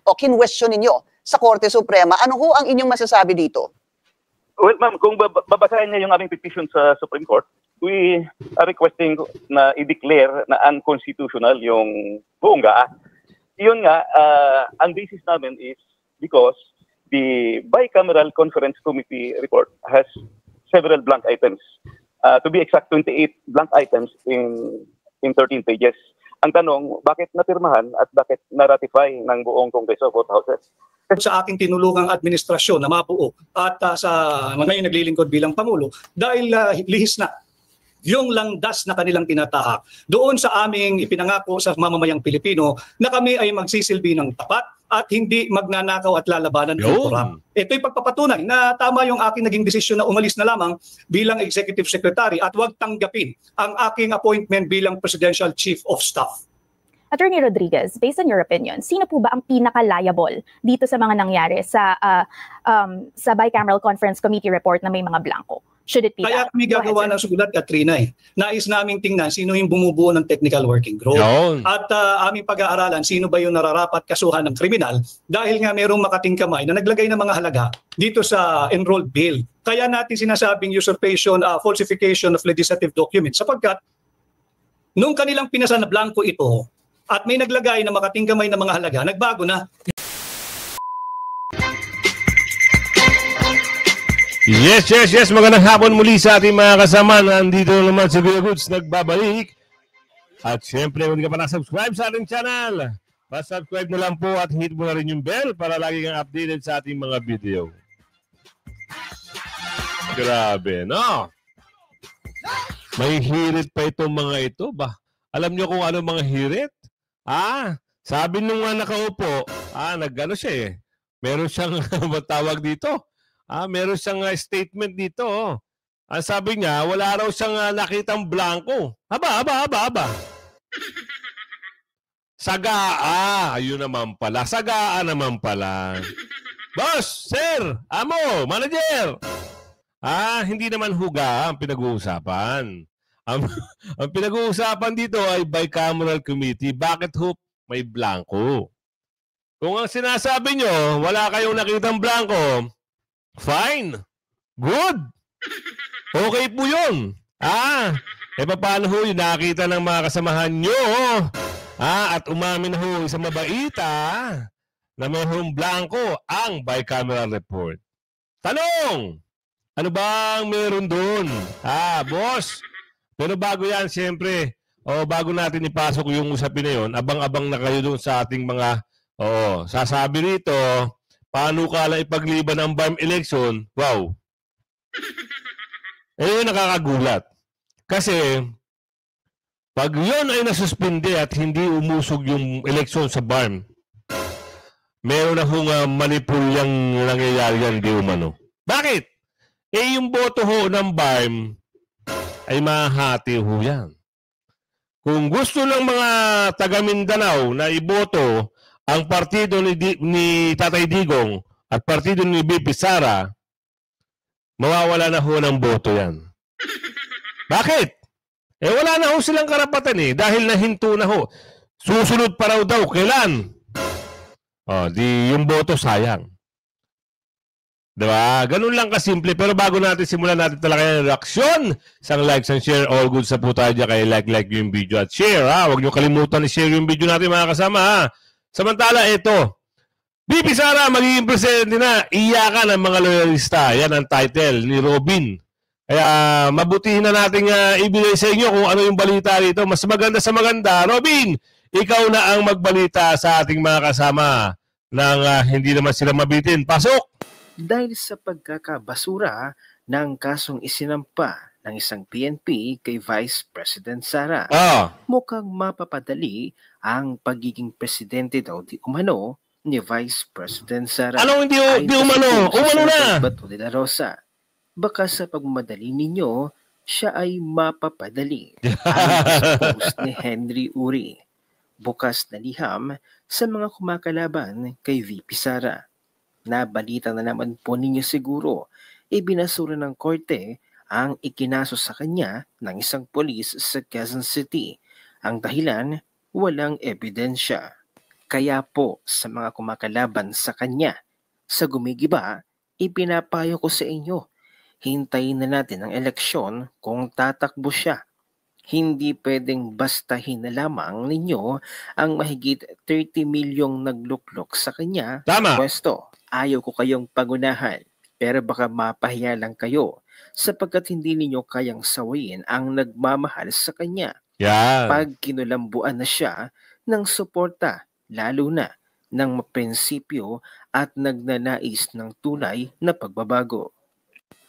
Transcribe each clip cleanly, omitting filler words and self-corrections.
o kinwestiyon ninyo sa Korte Suprema. Ano ho ang inyong masasabi dito? Well, ma'am, kung babasahin niya yung aming petition sa Supreme Court, we are requesting na i-declare na unconstitutional yung buong GAA. Yun nga, ang basis namin is because the Bicameral Conference Committee report has several blank items. To be exact, 28 blank items in 13 pages. Ang tanong, bakit napirmahan at bakit na-ratify ng buong Kongreso, both houses? Sa aking tinulungang administrasyon na mabuo at sa ngayon naglilingkod bilang Pangulo dahil lihis na yung langdas na kanilang tinatahak doon sa aming ipinangako sa mamamayang Pilipino na kami ay magsisilbi ng tapat at hindi magnanakaw at lalabanan ng korap. Ito'y pagpapatunay na tama yung aking naging desisyon na umalis na lamang bilang Executive Secretary at huwag tanggapin ang aking appointment bilang Presidential Chief of Staff. Attorney Rodriguez, based on your opinion, sino po ba ang pinaka-liable dito sa mga nangyari sa Bicameral Conference Committee report na may mga blanco? Should it be Kaya that? kami gagawa ng sulat, Katrina. Nais naming tingnan sino yung bumubuo ng technical working group. At aming pag-aaralan sino ba yung nararapat kasuhan ng kriminal dahil nga mayroong makating kamay na naglagay ng mga halaga dito sa enrolled bill. Kaya natin sinasabing usurpation, falsification of legislative documents sapagkat nung kanilang pinasa na blanco ito, at may naglagay na makating kamay ng mga halaga, nagbago na. Yes. Magandang hapon muli sa ating mga kasama. Nandito naman si Kuya Goods, nagbabalik. At syempre, kung hindi ka pa na-subscribe sa ating channel, pa-subscribe na lang po at hit mo na rin yung bell para lagi kang updated sa ating mga video. Grabe, no? May hirit pa itong mga ito ba? Alam nyo kung ano mga hirit? Sabi nung nakaupo, nag-ano siya eh. Meron siyang matawag dito. Meron siyang statement dito. Ang sabi niya, wala raw siyang nakitang blanco. Aba. Sagaa. Ayun naman pala. Sagaa naman pala. Boss, sir, amo, manager. Hindi naman huga ang pinag-uusapan. Ang pinag-uusapan dito ay Bicameral Committee. Bakit ho may blanco? Kung ang sinasabi nyo, wala kayong nakitang blanco, fine. Good. Okay po yun. Paano ho yung nakita ng mga kasamahan nyo? At umamin ho sa mabaita na mayroong blanco ang bicameral report. Tanong! Ano bang meron doon? Boss? Pero bago yan, siyempre, bago natin ipasok yung usapin na yun, abang-abang na kayo doon sa ating mga, sasabi rito, paano ka lang ipagliban ng BARM election? Wow. Nakakagulat. Kasi, pag yun ay nasuspindi at hindi umusog yung eleksyon sa BARM, meron na hong manipulyang nangyayari yan, di umano. Bakit? Yung boto ho ng BARM ay mahati ho yan. Kung gusto ng mga taga Mindanao na iboto ang partido ni Tatay Digong at partido ni BP Sara, mawawala na ho ng boto yan. Bakit? Wala na ho silang karapatan dahil nahinto na ho. Susunod pa raw daw. Kailan? Di yung boto sayang. Diba? Ganun lang kasimple. Pero bago natin simulan natin talaga yung reaksyon, isang likes and share, all good sa po tayo dyan. Kaya like yung video at share. Huwag nyo kalimutan i-share yung video natin mga kasama. Samantala, ito. BP Sara magiging presidente na. Iyakan ang mga loyalista. Yan ang title ni Robin. Kaya mabutihin na natin ibigay sa inyo kung ano yung balita rito. Mas maganda sa maganda. Robin, ikaw na ang magbalita sa ating mga kasama nang hindi naman sila mabitin. Pasok! Dahil sa pagkakabasura ng kasong isinampa ng isang PNP kay Vice President Sara, mukhang mapapadali ang pagiging presidente daw di umano ni Vice President Sara. Anong hindi umano? Umano na! Bato de la Rosa. Baka sa pagmamadali ninyo, siya ay mapapadali. Ang post ni Henry Uri. Bukas na liham sa mga kumakalaban kay VP Sara. Nabalita na naman po ninyo siguro, ibinasura ng korte ang ikinaso sa kanya ng isang polis sa Quezon City. Ang dahilan, walang ebidensya. Kaya po sa mga kumakalaban sa kanya, sa gumigiba, ipinapayo ko sa inyo, hintayin na natin ang eleksyon kung tatakbo siya. Hindi pwedeng bastahin na lamang ninyo ang mahigit 30 milyong nagluklok sa kanya Tama. pwesto. Ayaw ko kayong pagunahan, pero baka mapahiya lang kayo sapagkat hindi ninyo kayang sawayin ang nagmamahal sa kanya. Yan. Pag kinulambuan na siya ng suporta, lalo na ng prinsipyo at nagnanais ng tunay na pagbabago.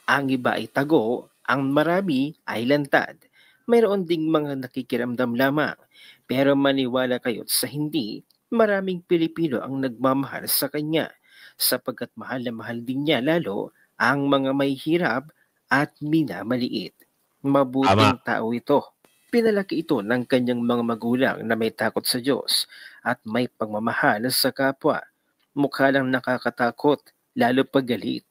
Ang iba ay tago, ang marami ay lantad. Mayroon ding mga nakikiramdam lamang, pero maniwala kayo sa hindi, maraming Pilipino ang nagmamahal sa kanya sapagkat mahal na mahal din niya lalo ang mga may hirap at minamaliit. Mabuting tao ito. Pinalaki ito ng kanyang mga magulang na may takot sa Diyos at may pagmamahal sa kapwa. Mukha lang nakakatakot, lalo pag galit,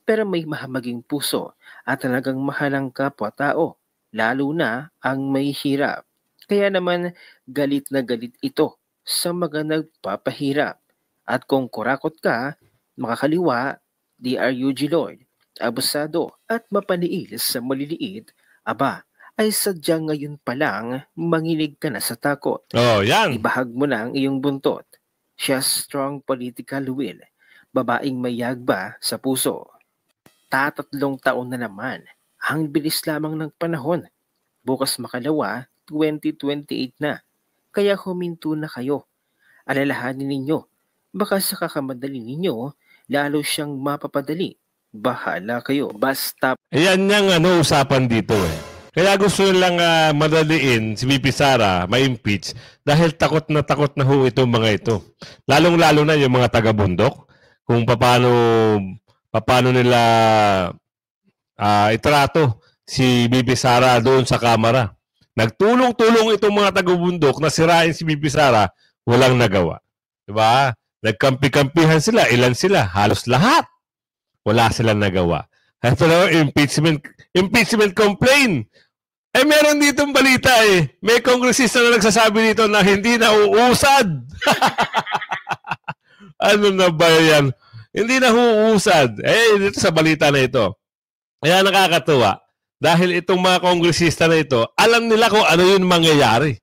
pero may mahamaging puso at talagang mahal ang kapwa-tao, lalo na ang may hirap. Kaya naman galit na galit ito sa mga nagpapahirap. At kung kurakot ka, makakaliwa, DRUG Lord, abusado at mapaniil sa maliliit, aba, ay sadyang ngayon pa lang manginig ka na sa takot. Oh, yan. Ibahag mo na ang iyong buntot. Siya strong political will, babaeng may yagba sa puso. 3 taon na naman, ang bilis lamang ng panahon. Bukas makalawa, 2028 na. Kaya huminto na kayo. Alalahanin ninyo, baka sa kakamadali ninyo, lalo siyang mapapadali. Bahala kayo, basta... Ayan yung usapan dito eh. Kaya gusto lang madaliin si VP Sara ma-impeach dahil takot na ho itong mga ito. Lalong-lalo na yung mga taga-bundok kung paano nila itrato si VP Sara doon sa Kamara. Nagtulong-tulong itong mga taga-bundok na sirain si VP Sara, walang nagawa. Diba? Nagkampi-kampihan sila. Ilan sila? Halos lahat. Wala silang nagawa. Ito na, impeachment complaint. Eh, meron ditong balita eh. May kongresista na nagsasabi dito na hindi na uusad. Ano na ba yan? Hindi na uusad. Eh, dito sa balita na ito. Kaya nakakatuwa. Dahil itong mga kongresista na ito, alam nila kung ano yung mangyayari.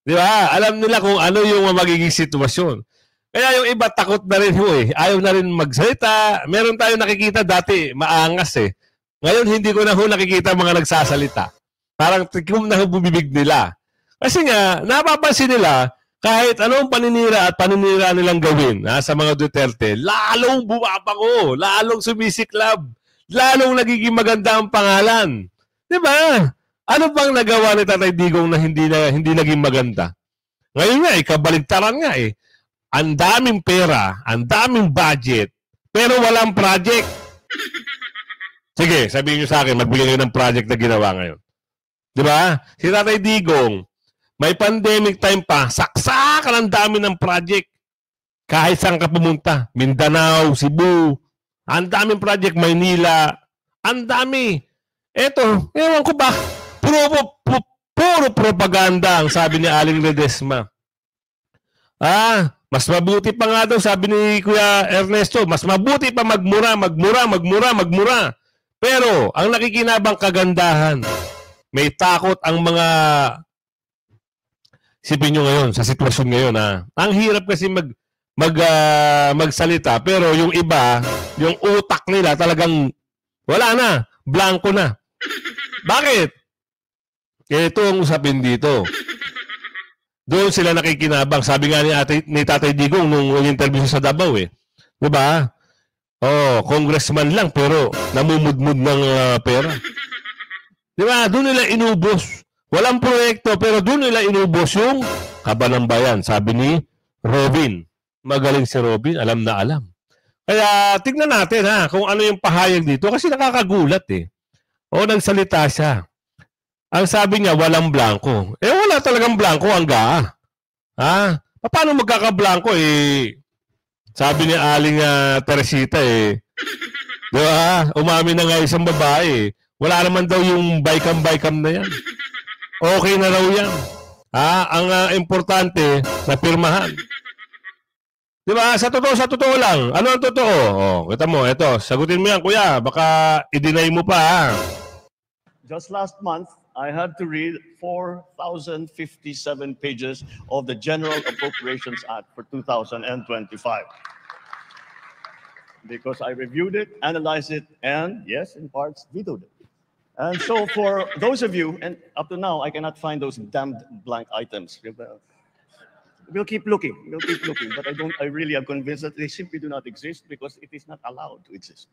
Di ba? Alam nila kung ano yung magiging sitwasyon. Kaya yung iba takot na rin ho eh. Ayaw na rin magsalita. Meron tayo nakikita dati, maangas eh. Ngayon hindi ko na ho nakikita mga nagsasalita. Parang tikom na ho bumibig nila. Kasi nga, napapansin nila, kahit anong paninira at paninira nilang gawin sa mga Duterte, lalong bumabango, lalong sumisiklab, lalong nagiging maganda ang pangalan. Di ba? Ano bang nagawa ni Tatay Digong na hindi naging maganda? Ngayon nga, kabaligtaran nga eh. Ang daming pera, ang daming budget, pero walang project. Sige, sabihin nyo sa akin, magbigay kayo ng project na ginawa ngayon. Di ba? Si Tatay Digong, may pandemic time pa, saksakan ang dami ng project. Kahit saan ka pumunta, Mindanao, Cebu, ang daming project, Maynila, ang dami. Eto, ewan ko ba, puro propaganda ang sabi ni Aling Ledesma. Mas mabuti pa nga daw, sabi ni Kuya Ernesto, mas mabuti pa magmura. Pero, ang nakikinabang kagandahan, may takot ang mga sipin nyo ngayon, sa sitwasyon ngayon. Ang hirap kasi magsalita, pero yung iba, yung utak nila talagang wala na, blanco na. Bakit? Ito ang usapin dito. Doon sila nakikinabang. Sabi nga ni Tatay Digong nung interview sa Davao eh. Diba? Congressman lang pero namumudmud ng pera. Diba? Doon nila inubos. Walang proyekto pero doon nila inubos yung kaban ng bayan. Sabi ni Robin. Magaling si Robin. Alam na alam. Kaya tignan natin kung ano yung pahayag dito kasi nakakagulat eh. Nagsalita siya. Ang sabi niya, walang blanco. Wala talagang blanco ang GAA. Paano magkaka-blanco eh? Sabi ni Aling Teresita eh. Diba? Umamin na nga isang babae. Wala naman daw yung baykam na yan. Okay na raw yan. Ang importante, napirmahan. Di ba? Sa totoo lang. Ano ang totoo? Oh, kita mo, eto, sagutin mo yan, kuya. Baka i-deny mo pa, ha? Just last month, I had to read 4,057 pages of the General Appropriations Act for 2025 because I reviewed it, analyzed it, and yes, in parts, vetoed it. And so for those of you, and up to now, I cannot find those damned blank items. We'll keep looking, but I really am convinced that they simply do not exist because it is not allowed to exist.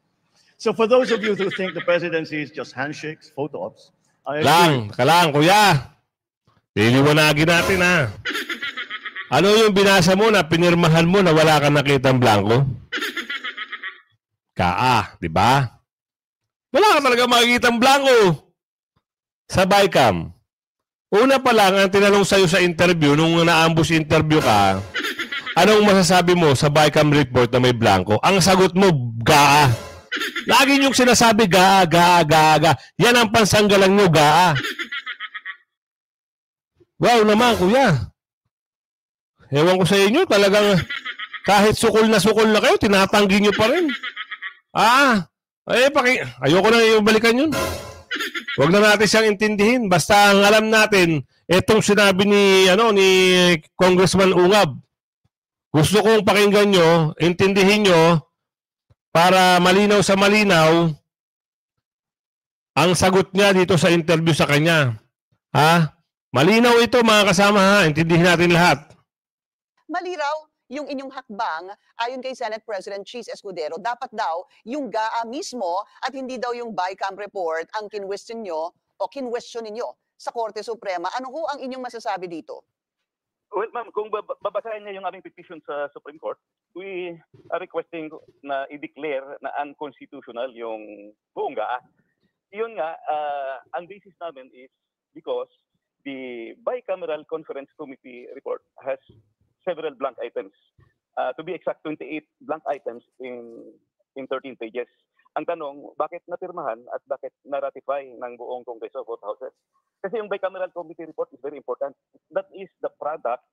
So for those of you who think the presidency is just handshakes, photo ops, I agree. Kalang, kuya. Liliwanagin natin, ha? Ano yung binasa mo na pinirmahan mo na wala kang nakitang blanco? Di ba? Wala ka talaga makikitang blanco sa BICAM. Una pa lang, ang tinanong sa'yo sa interview, nung na-ambush interview ka, anong masasabi mo sa BICAM report na may blanco? Ang sagot mo, GAA. Lagi niyong sinasabi, GAA. Yan ang pansanggalang niyo, GAA. Wow naman, kuya. Ewan ko sa inyo, talagang kahit sukol na kayo, tinatanggi niyo pa rin. Ayoko na yung balikan yun. Huwag na natin siyang intindihin. Basta ang alam natin, itong sinabi ni Congressman Ungab. Gusto kong pakinggan nyo, intindihin nyo, para malinaw sa malinaw, ang sagot niya dito sa interview sa kanya. Malinaw ito, mga kasama, ha? Intindihin natin lahat. Maliraw yung inyong hakbang, ayon kay Senate President Cheese Escudero, dapat daw yung GAA mismo at hindi daw yung BICAM report ang kinwestiyon nyo o kinwestiyon ninyo sa Korte Suprema. Ano ho ang inyong masasabi dito? Well, ma'am, kung babasahin niya yung aming petition sa Supreme Court, we are requesting na i-declare na unconstitutional yung buong GAA. Yun nga, ang basis namin is because the Bicameral Conference Committee report has several blank items. To be exact, 28 blank items in 13 pages. Ang tanong, bakit napirmahan at bakit na-ratify ng buong Kongreso, both houses? Kasi yung Bicameral Committee report is very important. That is the product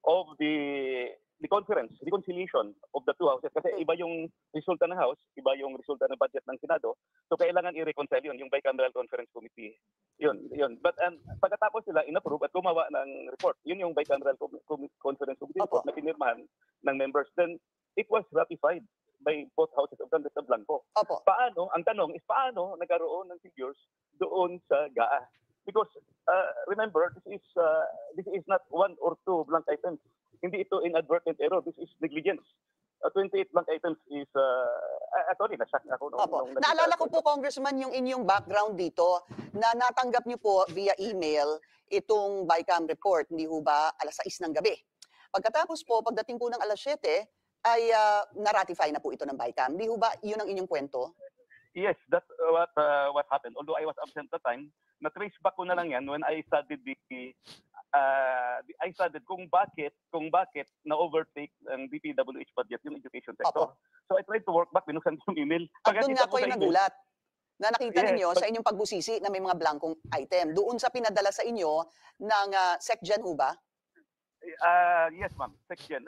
of the conference, reconciliation of the two houses. Kasi iba yung resulta ng House, iba yung resulta ng budget ng Senado. So kailangan i-reconcile yun, yung Bicameral Conference Committee. Yun. But pagkatapos sila in-approve at gumawa ng report, yun yung Bicameral Conference Committee report na pinirmahan ng members. Then it was ratified by both houses of Congress of Blanco. Paano, ang tanong is paano nagkaroon ng figures doon sa GAA? Because remember, this is not one or two blank items. Hindi ito inadvertent error. This is negligence. 28 blank items is actually na-shock ako. Naalala ko po, Congressman, yung inyong background dito na natanggap niyo po via email itong BICAM report. Hindi ho ba alas 6 ng gabi? Pagkatapos po, pagdating po ng alas 7, ay na-ratify na po ito ng BICAM. Hindi ho ba yun ang inyong kwento? Yes, that's what happened. Although I was absent at the time, na-trace back ko na lang yan when I studied kung bakit na-overtake ang DPWH budget yung education sector. So I tried to work back, binuksan yung email. At doon nga ko yung nagulat na nakita ninyo sa inyong pagbusisi na may mga blankong item. Doon sa pinadala sa inyo ng SecGen ho ba? Yes, ma'am. SecGen.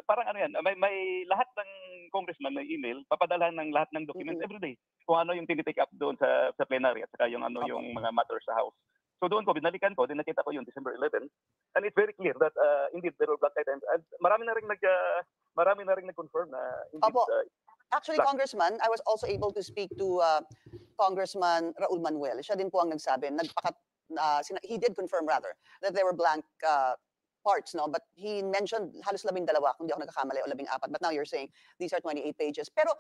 Parang ano yan, may lahat ng congressman may email, papadala ng lahat ng documents everyday. Kung ano yung tinitake up doon sa plenary at saka yung yung mga matters sa House. So doon ko, binalikan ko, din nakita ko yung December 11. And it's very clear that indeed there were black items. And marami na rin nag-confirm na indeed. Actually, Congressman, I was also able to speak to Congressman Raul Manuel. Siya din po ang nagsabi, he did confirm rather, that there were blank parts, no? But he mentioned halos 12, kung di ako nagkakamali, o 14. But now you're saying these are 28 pages. Pero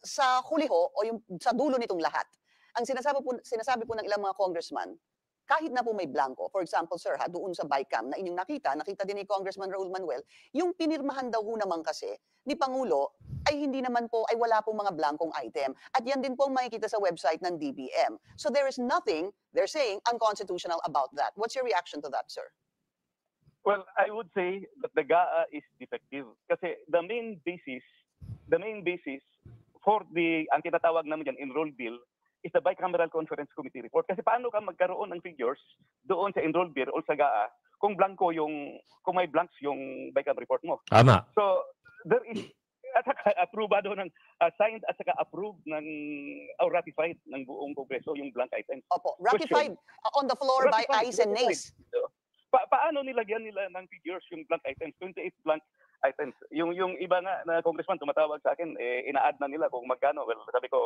sa huli ho, o yung sa dulo nitong lahat, ang sinasabi po ng ilang mga congressman, kahit na po may blanco, for example, sir, doon sa BICAM na inyong nakita din ni Congressman Raul Manuel, yung pinirmahan daw ho naman kasi ni Pangulo ay hindi naman po, ay wala pong mga blankong item. At yan din po ang makikita sa website ng DBM. So there is nothing, they're saying, unconstitutional about that. What's your reaction to that, sir? Well, I would say that the GAA is defective. Kasi the main basis for ang tinatawag namin dyan, enroll bill, is the Bicameral Conference Committee report. Kasi paano ka magkaroon ng figures doon sa enrolled beer o sa GAA kung kung may blanks yung Bicam report mo. Tama. So, there is, at saka aprobado signed at saka approved or ratified ng buong Kongreso yung blank items. Opo, ratified on the floor by ayes and nays. Paano nilagyan nila ng figures yung blank items? 28 blank items. Yung iba nga na congressman tumatawag sa akin, ina-add na nila kung magkano. Well, sabi ko,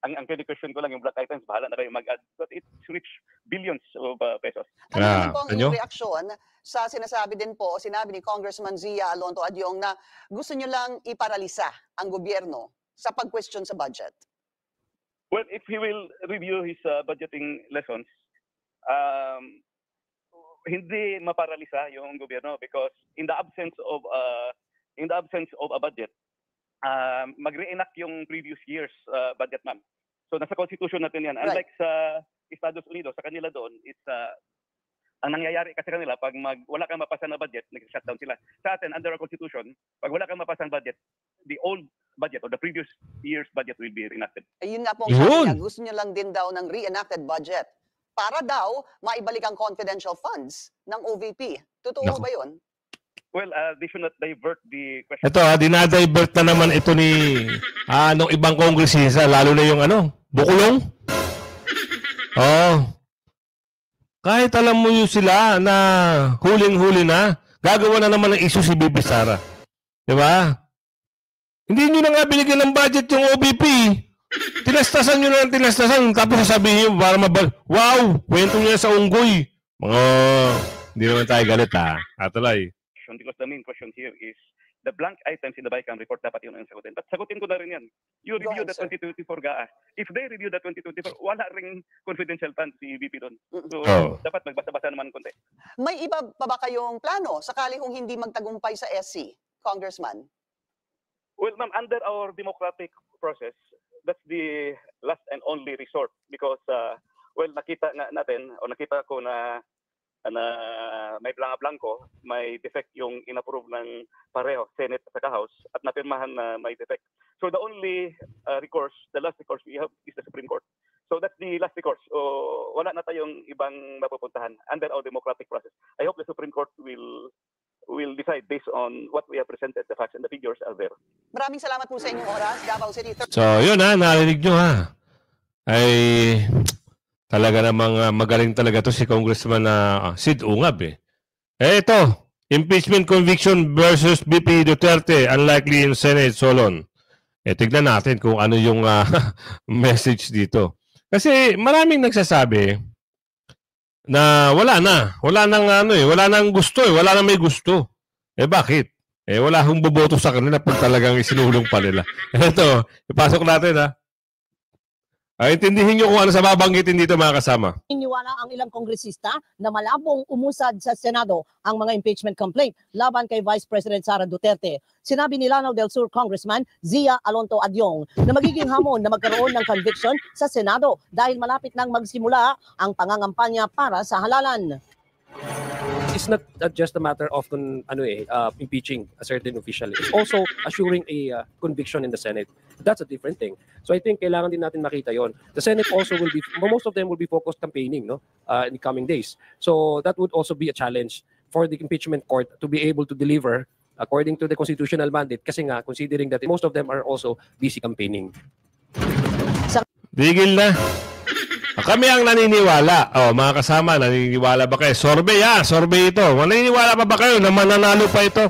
ang question ko lang yung blank items, bahala na kayo mag-add. But it's reached billions of pesos. Ano naman po ang inyong reaksyon sa sinasabi din po, sinabi ni Congressman Zia Alonto Adyong na gusto nyo lang iparalisa ang gobyerno sa pag-question sa budget? Well, if he will review his budgeting lessons, hindi maparalisa yung gobyerno because in the absence of a budget, mag-reenact yung previous year's budget, ma'am. So nasa constitution natin yan. Right. Unlike sa Estados Unidos, sa kanila doon, it's ang nangyayari kasi kanila pag wala kang mapasa na budget, nag-shutdown sila. Sa atin, under our constitution, pag wala kang mapasa na budget, the old budget or the previous year's budget will be reenacted. Ayun nga po ang sabi niya, gusto nyo lang din daw ng reenacted budget para daw maibalik ang confidential funds ng OVP. Totoo ba yun? Well, they should not divert the question. Ito dinadivert na naman ito ni nung ibang kongresista, lalo na yung Bukulong. Kahit alam mo yung sila na huling-huli na, gagawa na naman ng issue si Bibi Sara. Di ba? Hindi nyo na nga binigyan ng budget yung OVP. Tinastasan nyo na ng tinastasan. Tapos sasabihin nyo para wow, kwento niya sa unggoy. Hindi naman tayo galit Atalay. Because the main question here is the blank items in the Bicam report dapat yun ang sagutin. But sagutin ko na rin yan. You review the 2024 GAA. If they review the 2024, wala ring confidential funds si VP doon. So, dapat magbasa-basa naman konti. May iba pa ba kayong plano sakali kung hindi magtagumpay sa SC, Congressman? Well, ma'am, under our democratic process, that's the last and only resort because, nakita ko na may blanco, may defect yung inapprove ng pareho, Senate at saka House, at napirmahan na may defect. So the only recourse, the last recourse we have is the Supreme Court. So that's the last recourse. Wala na tayong ibang mapupuntahan under our democratic process. I hope the Supreme Court will decide based on what we have presented. The facts and the figures are there. Maraming salamat po sa inyong oras, Davao City. So yun narinig nyo ay talaga namang magaling talaga to si Congressman Sid Ungab ito, impeachment conviction versus BP Duterte, unlikely in Senate, Solon. Tignan natin kung ano yung message dito. Kasi maraming nagsasabi na wala nang gusto wala nang may gusto. Bakit? Wala hong boboto sa kanila pag talagang isinulong pa nila. Ito, ipasok natin intindihin nyo kung ano sa babanggitin dito mga kasama. Iniwala ang ilang kongresista na malabong umusad sa Senado ang mga impeachment complaint laban kay Vice President Sara Duterte. Sinabi ni Lanao del Sur Congressman Zia Alonto Adyong na magiging hamon na magkaroon ng conviction sa Senado dahil malapit nang magsimula ang pangangampanya para sa halalan. It's not just a matter of impeaching a certain official. It's also assuring a conviction in the Senate. That's a different thing. So I think kailangan din natin makita yon. The Senate also will be, most of them will be focused campaigning in the coming days. So that would also be a challenge for the impeachment court to be able to deliver according to the constitutional mandate kasi nga considering that most of them are also busy campaigning. Bigil na. Kami ang naniniwala. Mga kasama, naniniwala ba kayo? Survey ito. Naniniwala pa ba kayo na mananalo pa ito?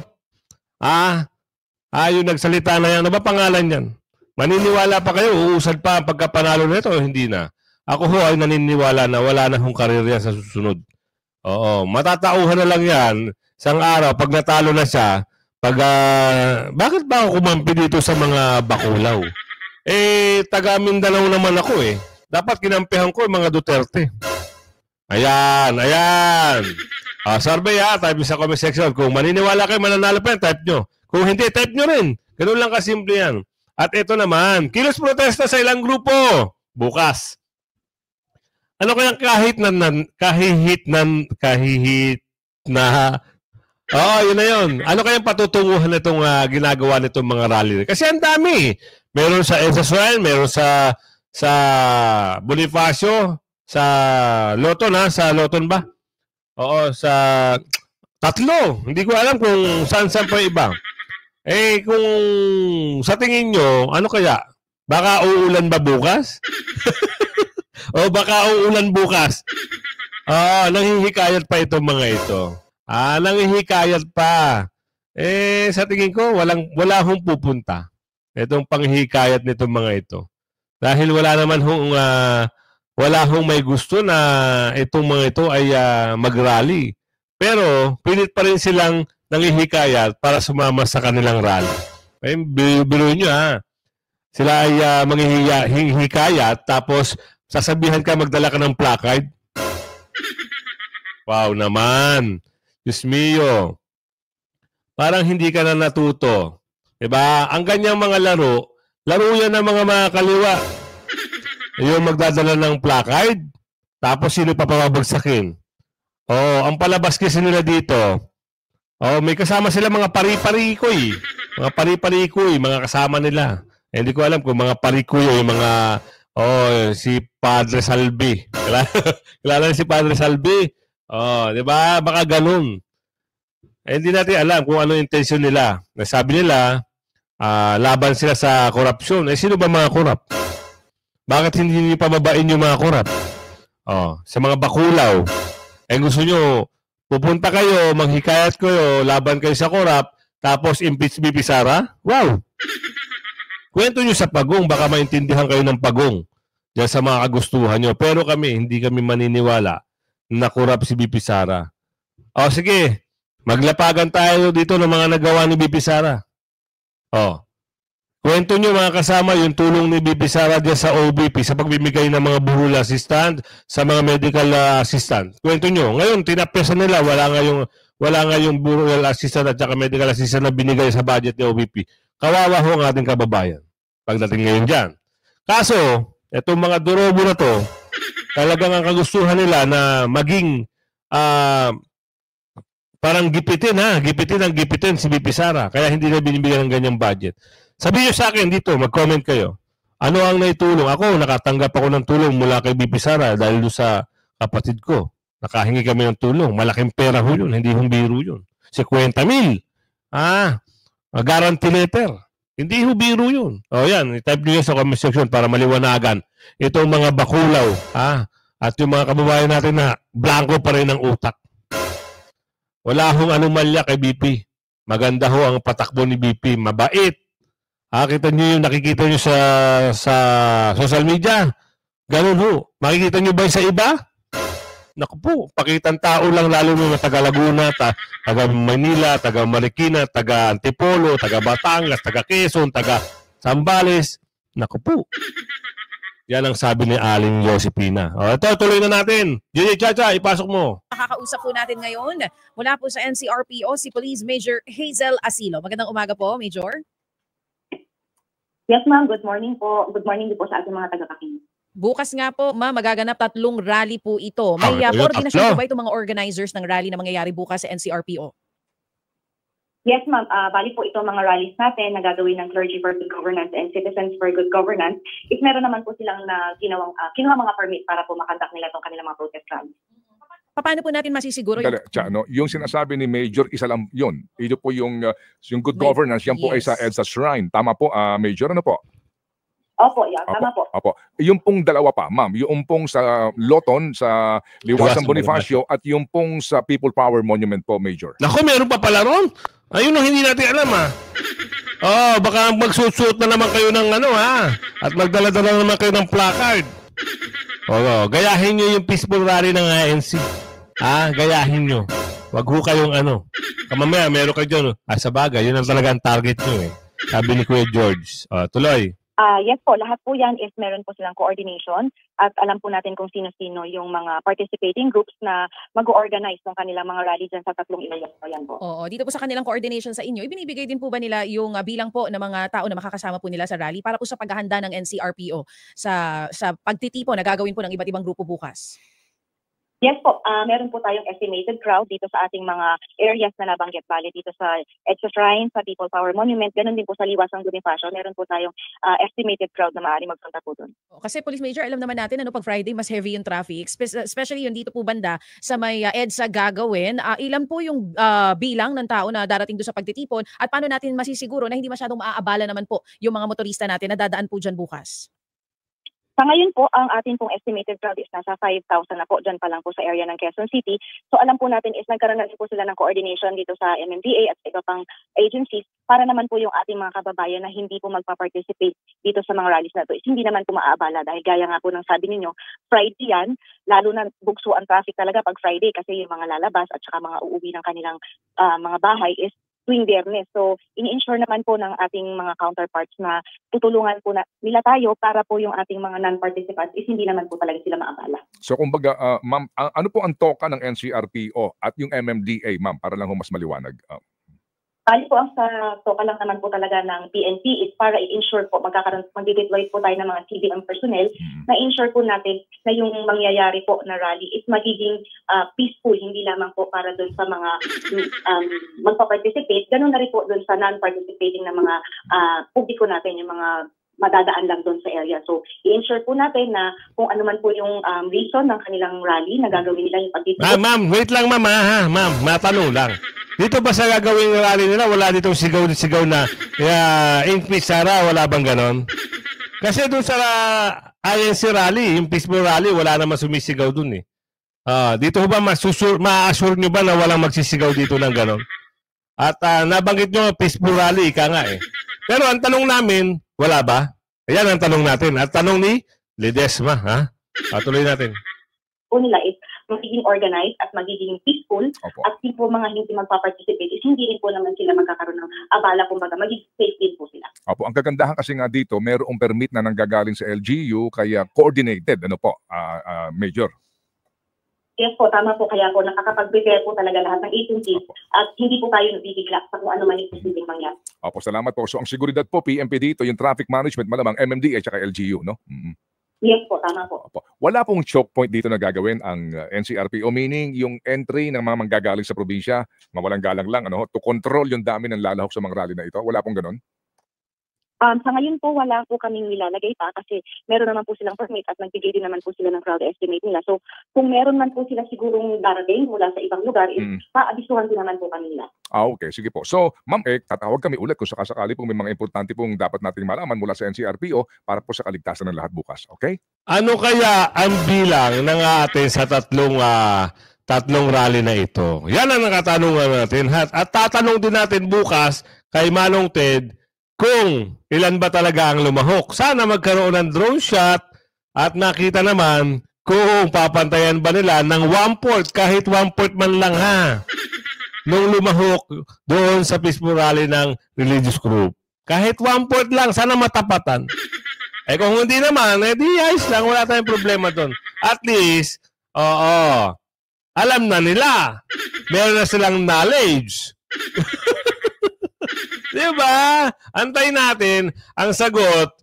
Yung nagsalita na yan. Ano ba pangalan yan? Maniniwala pa kayo? Uusad pa ang pagkapanalo nito o hindi na? Ako ay naniniwala na wala na hong karir yan sa susunod. Matatauhan na lang yan. Isang araw, pag natalo na siya, bakit ba ako kumampi dito sa mga bakulaw? Taga Mindanao naman ako Dapat kinampihan ko yung mga Duterte. Ayan. Survey type sa comment section. Kung maniniwala kayo, mananalo pa yan, type nyo. Kung hindi, type nyo rin. Ganun lang kasimple yan. At ito naman, kilos protesta sa ilang grupo. Bukas. Ano kayang kahihit na yun na yun. Ano kayang patutunguhan itong ginagawa nitong mga rally? Kasi ang dami. Meron sa SSYN, meron sa sa Bonifacio, sa Loton ha, sa Loton ba? Oo, sa tatlo. Hindi ko alam kung saan pa iba. Eh, kung sa tingin nyo, ano kaya? Baka uulan ba bukas? O baka uulan bukas? Nanghihikayat pa itong mga ito. Nanghihikayat pa. Eh, sa tingin ko, wala hong pupunta. Itong panghihikayat nitong mga ito. Dahil wala hong may gusto na itong mga ito ay mag-rally. Pero, pilit pa rin silang nanghihikayat para sumama sa kanilang rally. Eh, biruin nyo ha. Sila ay manghihikayat tapos sasabihan ka magdala ka ng placard. Wow naman. Diyos mio. Parang hindi ka na natuto. Diba? Ang ganyang mga laro yan ng mga kaliwa. Yung magdadala ng placard, tapos sino pa pababagsakin. Ang palabas kasi nila dito, may kasama sila mga pari-parikoy. Mga pari-parikoy, mga kasama nila. Hindi ko alam kung mga parikoy o yung mga, si Padre Salvi. Kilala si Padre Salvi? Di ba? Baka ganun. Hindi natin alam kung ano intensyon nila. Sabi nila, laban sila sa korupsyon. Sino ba mga korap? Bakit hindi niyo pababain yung mga korap? Sa mga bakulaw. Gusto nyo, pupunta kayo, maghikayat kayo, laban kayo sa korap, tapos impeach BP Sara? Wow! Kwento nyo sa pagong, baka maintindihan kayo ng pagong dyan sa mga kagustuhan nyo. Pero hindi kami maniniwala na korap si BP Sara. Sige, maglapagan tayo dito ng mga nagawa ni BP Sara. Kwento nyo mga kasama yung tulong ni BP Sara dyan sa OBP sa pagbibigay ng mga buhol assistant, sa mga medical assistant. Kwento nyo. Ngayon, tinapyasan nila, wala nga yung buhol assistant at saka medical assistant na binigay sa budget ni OBP. Kawawa ho ang ating kababayan pagdating ngayon dyan. Kaso, itong mga durobo na to, talagang ang kagustuhan nila na maging parang gipitin si BP Sara. Kaya hindi na binibigyan ng ganyang budget. Sabihin nyo sa akin dito, mag-comment kayo. Ano ang naitulong? Ako, nakatanggap ako ng tulong mula kay BP Sara dahil sa kapatid ko. Nakahingi kami ng tulong. Malaking pera ho yun. Hindi hong biro yun. 50,000. Guarantee letter. Hindi ho biro yun. Yan. I-type nyo yan sa comment section para maliwanagan. Itong mga bakulaw. At yung mga kababayan natin na blanco pa rin ang utak. Wala hong anomalya kay BP. Maganda ho ang patakbo ni BP. Mabait. Nakikita nyo sa social media. Ganun ho. Makikita nyo ba sa iba? Naku po, pakitang tao lang lalo mga taga Laguna, taga Manila, taga Marikina, taga Antipolo, taga Batangas, taga Quezon, taga Zambales. Naku po. Yan ang sabi ni Aling Josepina. Ito, tuloy na natin. JJ Chacha, ipasok mo. Makakausap po natin ngayon mula po sa NCRPO si Police Major Hazel Asilo. Magandang umaga po, Major. Yes, ma'am. Good morning po. Good morning din po sa ating mga tagapakinig. Bukas nga po, ma'am, magaganap 3 rally po ito. May koordinasyon po ba itong mga organizers ng rally na mangyayari bukas sa NCRPO? Yes, ma'am. Bali po itong mga rallies natin na gagawin ng Clergy for Good Governance and Citizens for Good Governance. If meron naman po silang kinuha mga permit para po makandak nila itong kanilang mga protest rallies. Paano po natin masisiguro yung sinasabi ni Major, isa lang yun. Ito po yung good governance, yan po ay sa EDSA Shrine. Tama po, Major, ano po? Opo, yeah, tama po. Opo. Yung pong dalawa pa, ma'am, yung pong sa Loton, sa Liwasan Bonifacio, at yung pong sa People Power Monument po, Major. Naku, meron pa pala ron? Ayun ang hindi natin alam, baka magsusuot na naman kayo ng at magdala-dala naman kayo ng placard. Gayahin nyo yung peaceful rally ng ANC. Gayahin nyo. Wag ho kayong Kamamaya, meron kayo dyan. Sa bagay, yun ang talagang target nyo eh. Sabi ni Kuya George. Tuloy. Yes po, lahat po yan is meron po silang coordination at alam po natin kung sino-sino yung mga participating groups na mag-organize ng kanilang mga rally dyan sa 3 area. Yan po. Oo, dito po sa kanilang coordination sa inyo, ibinibigay din po ba nila yung bilang po ng mga tao na makakasama po nila sa rally para po sa paghahanda ng NCRPO sa pagtitipon na gagawin po ng iba't ibang grupo bukas? Yes po, meron po tayong estimated crowd dito sa ating mga areas na nabanggit, bali dito sa EDSA Shrine, sa People Power Monument, ganun din po sa Liwasang Bonifacio, meron po tayong estimated crowd na maaari magpunta po doon. Kasi Police Major, alam naman natin pag Friday mas heavy yung traffic, especially yung dito po banda sa may EDSA gagawin. Ilan po yung bilang ng tao na darating doon sa pagtitipon at paano natin masisiguro na hindi masyadong maaabala naman po yung mga motorista natin na dadaan po dyan bukas? Sa ngayon po, ang ating pong estimated crowd is nasa 5,000 na po dyan pa lang po sa area ng Quezon City. So alam po natin is nagkaroon na rin po sila ng coordination dito sa MMDA at sa iba pang agencies para naman po yung ating mga kababayan na hindi po magpa-participate dito sa mga rallies na to is hindi naman po maaabala dahil gaya nga po ng sabi ninyo, Friday yan, lalo na bugso ang traffic talaga pag Friday kasi yung mga lalabas at saka mga uuwi ng kanilang mga bahay is tuwing Biyernes. So, ini-ensure naman po ng ating mga counterparts na tutulungan po nila tayo para po yung ating mga non-participants is hindi naman po talaga sila maabala. So, kumbaga, ma'am, ano po ang toka ng NCRPO at yung MMDA, ma'am, para lang mas maliwanag? Bali po ang sa toka lang naman po talaga ng PNP is para i-ensure po mag-deploy po tayo ng mga CBM personnel na ensure po natin na yung mangyayari po na rally is magiging peaceful, hindi lamang po para doon sa mga magpa-participate, ganun na rin po doon sa non-participating na mga publiko natin, yung mga madadaan lang doon sa area. So, i-ensure po natin na kung ano man po yung reason ng kanilang rally na gagawin nila yung pagtitipon. Ma'am, wait lang ma'am ha. Ma'am, matanong lang. Dito ba sa gagawin ng rally nila, wala ditong sigaw na Increase Sara, wala bang ganon? Kasi doon sa INC rally, yung peaceful rally, wala naman sumisigaw doon eh. Dito ba ma-assure nyo ba na walang magsisigaw dito ng ganon? At nabanggit nyo peaceful rally, ika nga eh. Pero ang tanong namin, wala ba? Ayan ang tanong natin. At tanong ni Ledesma, ha? Patuloy natin. Po nila is magiging organized at magiging peaceful. Opo. At yung po mga hindi magpa-participate is hindi rin po naman sila magkakaroon ng abala, kumbaga magiging safe din po sila. Opo, ang kagandahan kasi nga dito, mayroong permit na nanggagaling sa LGU, kaya coordinated, ano po, Major? Yes po, tama po. Kaya po nakakapag-prepare po talaga lahat ng agencies at hindi po tayo nabibigla sa kung ano man yung posibleng mangyari. Opo, salamat po. So ang seguridad po, PMP dito, yung traffic management, malamang MMDA at saka LGU, no? Yes po, tama po. Opo. Wala pong choke point dito na gagawin ang NCRPO, meaning yung entry ng mga manggagaling sa probinsya, mawalang galang lang, ano, to control yung dami ng lalahok sa mga rally na ito. Wala pong ganun? Sa ngayon po, wala po kaming nilalagay pa kasi meron naman po silang permit at nagbigay din naman po sila ng crowd estimate nila. So, kung meron man po sila sigurong darating mula sa ibang lugar, paabisuhan din naman po kami nila. Okay. Sige po. So, ma'am, tatawag kami ulit kung sakasakali pong may mga importante pong dapat nating malaman mula sa NCRPO para po sa kaligtasan ng lahat bukas. Okay? Ano kaya ang bilang ng atin sa tatlong rally na ito? Yan ang nakatanungan natin. At tatanong din natin bukas kay Manong Ted kung ilan ba talaga ang lumahok. Sana magkaroon ng drone shot at nakita naman kung papantayan ba nila ng 1/4, kahit 1/4 man lang ha, nung lumahok doon sa peaceful rally ng religious group. Kahit 1/4 lang, sana matapatan. Kung hindi naman, di ayos lang, wala tayong problema doon. At least, alam na nila. Meron na silang knowledge. Diba? Antay natin ang sagot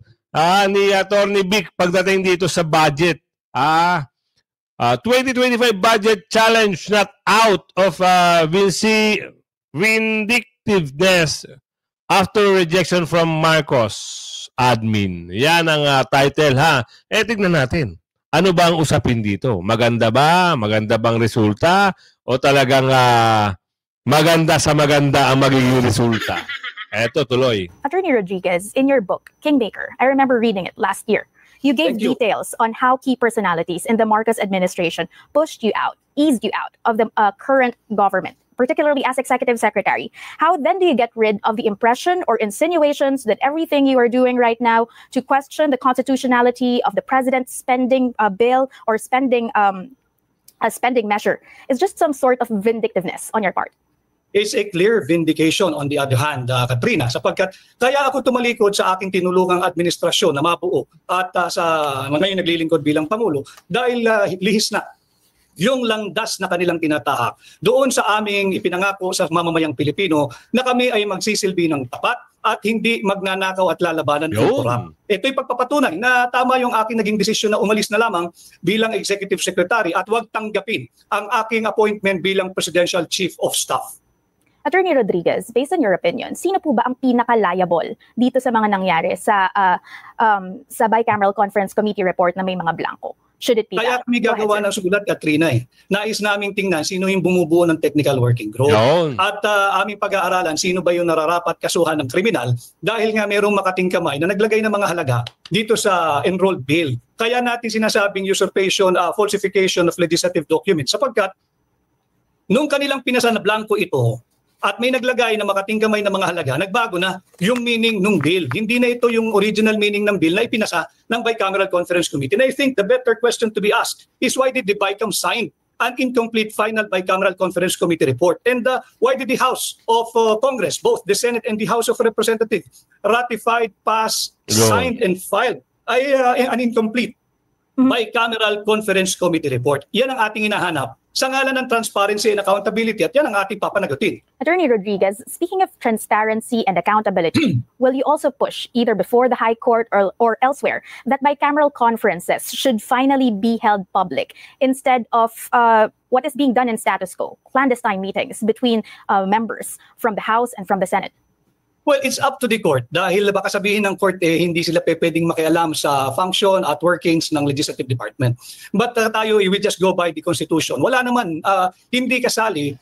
ni Attorney Vic pagdating dito sa budget. 2025 budget challenge not out of vindictiveness after rejection from Marcos admin. Yan ang title ha. Tignan natin. Ano ba ang usapin dito? Maganda ba? Maganda bang resulta? O talagang maganda sa maganda ang magiging resulta? Eto, tuloy. Attorney Rodriguez, in your book, Kingmaker, I remember reading it last year. You gave details on how key personalities in the Marcos administration pushed you out, eased you out of the current government, particularly as executive secretary. How then do you get rid of the impression or insinuations that everything you are doing right now to question the constitutionality of the president's spending bill or spending measure is just some sort of vindictiveness on your part? Is a clear vindication on the other hand, Katrina, sapagkat kaya ako tumalikod sa aking tinulungang administrasyon na mabuo at sa ngayon naglilingkod bilang Pangulo dahil lihis na yung landas na kanilang tinatahak doon sa aming ipinangako sa mamamayang Pilipino na kami ay magsisilbi ng tapat, at hindi magnanakaw at lalabanan ng Yun. korap. Ito'y pagpapatunay na tama yung aking naging desisyon na umalis na lamang bilang Executive Secretary at huwag tanggapin ang aking appointment bilang Presidential Chief of Staff. Attorney Rodriguez, based on your opinion, sino po ba ang pinaka-liable dito sa mga nangyari sa Bicameral Conference Committee report na may mga blanco? Should it be Kaya that? kami Go ahead, gagawa sir. ng sulat, Katrina. Nais naming tingnan sino yung bumubuo ng technical working group. Yun. At aming pag-aaralan sino ba yung nararapat kasuhan ng kriminal dahil nga merong makating kamay na naglagay ng mga halaga dito sa enrolled bill. Kaya natin sinasabing usurpation, falsification of legislative documents sapagkat nung kanilang pinasa na blanco ito, at may naglagay na makating kamay ng mga halaga, nagbago na yung meaning ng bill. Hindi na ito yung original meaning ng bill na ipinasa ng Bicameral Conference Committee. And I think the better question to be asked is why did the BICAM sign an incomplete final Bicameral Conference Committee report? And why did the House of Congress, both the Senate and the House of Representatives, ratified, passed, signed, and filed an incomplete Bicameral Conference Committee report? Yan ang ating hinahanap sa ngalan ng transparency and accountability at yan ang ating papanagutin. Attorney Rodriguez, speaking of transparency and accountability, will you also push either before the High Court or elsewhere that bicameral conferences should finally be held public instead of what is being done in status quo, clandestine meetings between members from the House and from the Senate? Well, it's up to the court dahil baka sabihin ng court hindi sila pwedeng makialam sa function at workings ng Legislative Department. But tayo, we just go by the Constitution. Wala naman, hindi kasali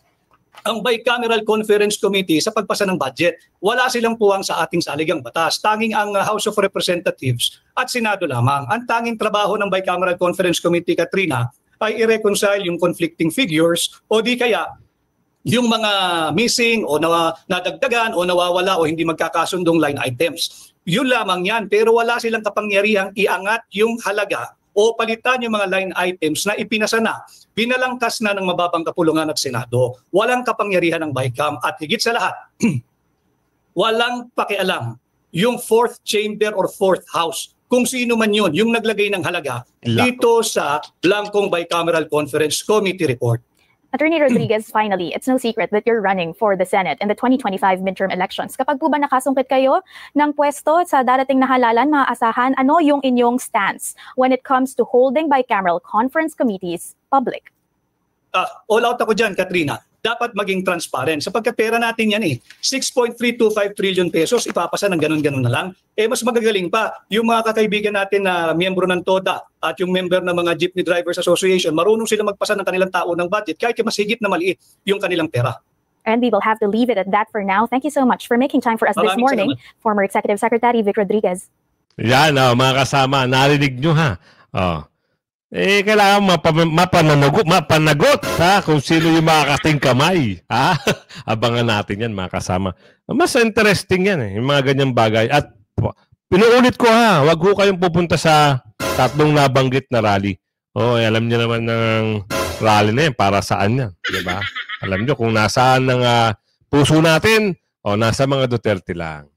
ang Bicameral Conference Committee sa pagpasa ng budget. Wala silang puwang sa ating saligang batas. Tanging ang House of Representatives at Senado lamang. Ang tanging trabaho ng Bicameral Conference Committee, Katrina, ay i-reconcile yung conflicting figures o di kaya yung mga missing o nadagdagan o nawawala o hindi magkakasundong line items. Yun lamang yan, pero wala silang kapangyarihang iangat yung halaga o palitan yung mga line items na ipinasa na, binalangkas na ng mababang kapulungan at Senado. Walang kapangyarihan ng BICAM at higit sa lahat, walang pakialam yung fourth chamber or fourth house. Kung sino man yun, yung naglagay ng halaga dito sa blankong Bicameral Conference Committee report. Attorney Rodriguez, finally, it's no secret that you're running for the Senate in the 2025 midterm elections. Kapag po ba nakasungkit kayo ng pwesto sa darating na halalan, maaasahan, ano yung inyong stance when it comes to holding bicameral conference committees public? All out ako dyan, Katrina. Dapat maging transparent. Sapagkat pera natin yan 6.325 trillion pesos, ipapasa ng ganun-ganun na lang. Mas magagaling pa, yung mga kakaibigan natin na miyembro ng TODA at yung member ng mga Jeepney Drivers Association, marunong sila magpasa ng kanilang tao ng budget kahit mas higit na maliit yung kanilang pera. And we will have to leave it at that for now. Thank you so much for making time for us this morning. Former Executive Secretary Vic Rodriguez. Yan, mga kasama, narinig nyo ha. Kailangan mapanagot ha, kung sino yung makakating kamay. Abangan natin yan, mga kasama. Mas interesting yan yung mga ganyang bagay. At pinuulit ko ha, wag ho kayong pupunta sa tatlong nabanggit na rally. Alam niyo naman ng rally na yan, para saan yan. Diba? Alam niyo kung nasaan ng puso natin, nasa mga Duterte lang.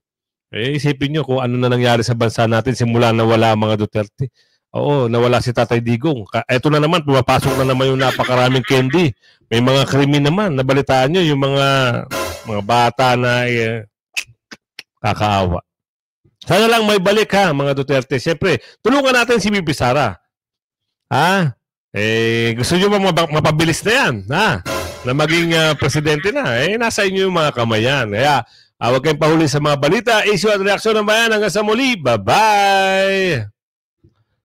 Isipin niyo kung ano na nangyari sa bansa natin simula na wala mga Duterte. Nawala si Tatay Digong. Eto na naman, pumapasok na naman yung napakaraming candy. May mga krimen naman. Nabalitaan nyo yung mga bata na kakaawa. Sana lang may balik ha, mga Duterte. Siyempre, tulungan natin si Bibi Sara. Gusto nyo ba mapabilis na yan? Na maging presidente na? Nasa inyo yung mga kamay yan. Kaya, huwag kayong pahuli sa mga balita. Issue at reaksyon ng bayan. Hanggang sa muli. Bye-bye!